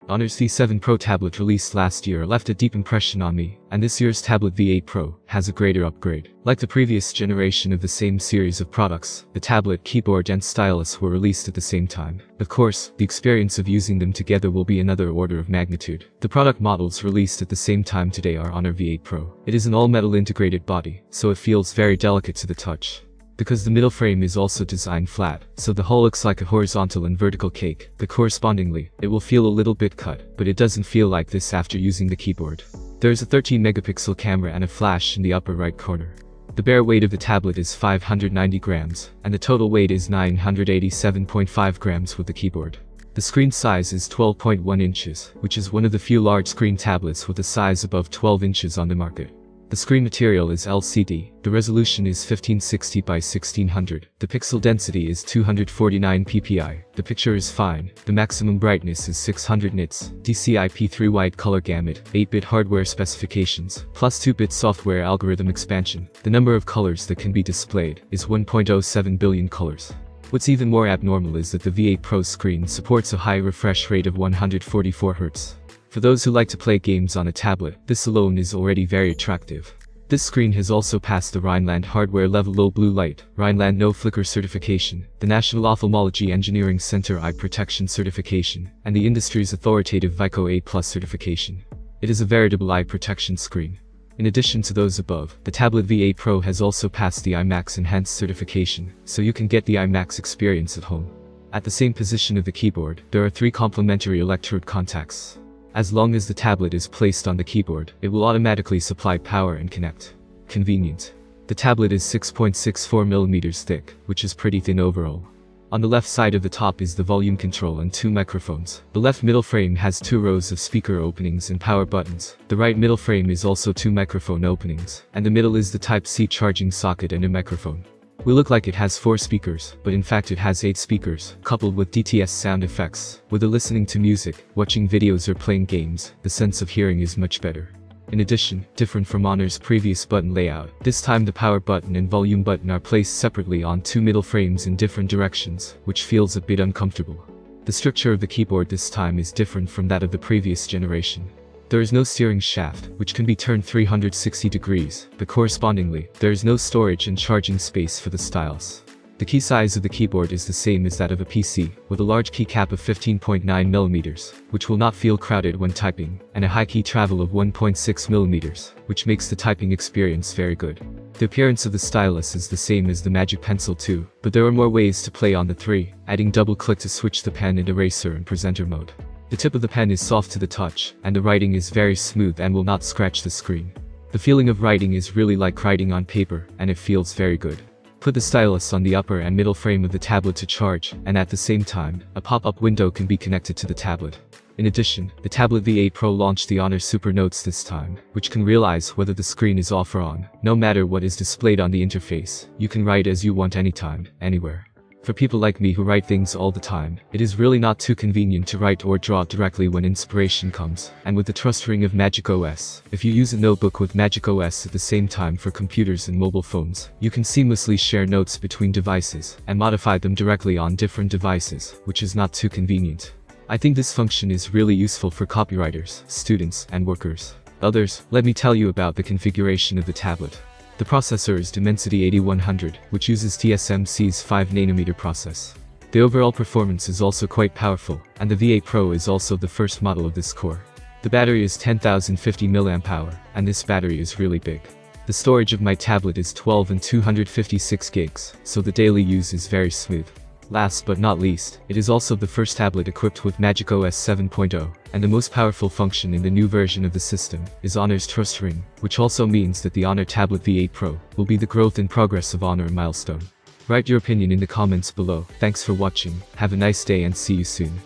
Honor's V7 Pro tablet released last year left a deep impression on me, and this year's tablet V8 Pro has a greater upgrade. Like the previous generation of the same series of products, the tablet, keyboard and stylus were released at the same time. Of course, the experience of using them together will be another order of magnitude. The product models released at the same time today are Honor V8 Pro. It is an all-metal integrated body, so it feels very delicate to the touch. Because the middle frame is also designed flat, so the whole looks like a horizontal and vertical cake, but correspondingly, it will feel a little bit cut, but it doesn't feel like this after using the keyboard. There is a 13 megapixel camera and a flash in the upper right corner. The bare weight of the tablet is 590 grams, and the total weight is 987.5 grams with the keyboard. The screen size is 12.1 inches, which is one of the few large screen tablets with a size above 12 inches on the market. The screen material is LCD, the resolution is 1560 by 1600, the pixel density is 249 ppi, the picture is fine, the maximum brightness is 600 nits, DCI-P3 wide color gamut, 8-bit hardware specifications, plus 2-bit software algorithm expansion. The number of colors that can be displayed is 1.07 billion colors. What's even more abnormal is that the V8 Pro screen supports a high refresh rate of 144 Hz. For those who like to play games on a tablet, this alone is already very attractive. This screen has also passed the Rhineland Hardware Level Low Blue Light, Rhineland No Flicker certification, the National Ophthalmology Engineering Center Eye Protection certification, and the industry's authoritative Vico A+ certification. It is a veritable eye protection screen. In addition to those above, the tablet V8 Pro has also passed the IMAX Enhanced certification, so you can get the IMAX experience at home. At the same position of the keyboard, there are 3 complementary electrode contacts. As long as the tablet is placed on the keyboard, it will automatically supply power and connect. Convenient. The tablet is 6.64mm thick, which is pretty thin overall. On the left side of the top is the volume control and 2 microphones. The left middle frame has 2 rows of speaker openings and power buttons. The right middle frame is also 2 microphone openings, and the middle is the Type-C charging socket and a microphone. Will look like it has 4 speakers, but in fact it has 8 speakers, coupled with DTS sound effects. Whether listening to music, watching videos or playing games, the sense of hearing is much better. In addition, different from Honor's previous button layout, this time the power button and volume button are placed separately on 2 middle frames in different directions, which feels a bit uncomfortable. The structure of the keyboard this time is different from that of the previous generation. There is no steering shaft, which can be turned 360 degrees, but correspondingly, there is no storage and charging space for the stylus. The key size of the keyboard is the same as that of a PC, with a large keycap of 15.9mm, which will not feel crowded when typing, and a high key travel of 1.6mm, which makes the typing experience very good. The appearance of the stylus is the same as the Magic Pencil 2, but there are more ways to play on the 3, adding double click to switch the pen in eraser and presenter mode. The tip of the pen is soft to the touch, and the writing is very smooth and will not scratch the screen. The feeling of writing is really like writing on paper, and it feels very good. Put the stylus on the upper and middle frame of the tablet to charge, and at the same time, a pop-up window can be connected to the tablet. In addition, the tablet V8 Pro launched the Honor Super Notes this time, which can realize whether the screen is off or on. No matter what is displayed on the interface, you can write as you want anytime, anywhere. For people like me who write things all the time, it is really not too convenient to write or draw directly when inspiration comes, and with the trust ring of MagicOS, if you use a notebook with MagicOS at the same time for computers and mobile phones, you can seamlessly share notes between devices, and modify them directly on different devices, which is not too convenient. I think this function is really useful for copywriters, students, and workers. Others, let me tell you about the configuration of the tablet. The processor is Dimensity 8100, which uses TSMC's 5nm process. The overall performance is also quite powerful, and the V8 Pro is also the first model of this core. The battery is 10,050 mAh, and this battery is really big. The storage of my tablet is 12 and 256 gigs, so the daily use is very smooth. Last but not least, it is also the first tablet equipped with MagicOS 7.0, and the most powerful function in the new version of the system is Honor's Trust Ring, which also means that the Honor Tablet V8 Pro will be the growth in progress of Honor milestone. Write your opinion in the comments below. Thanks for watching, have a nice day and see you soon.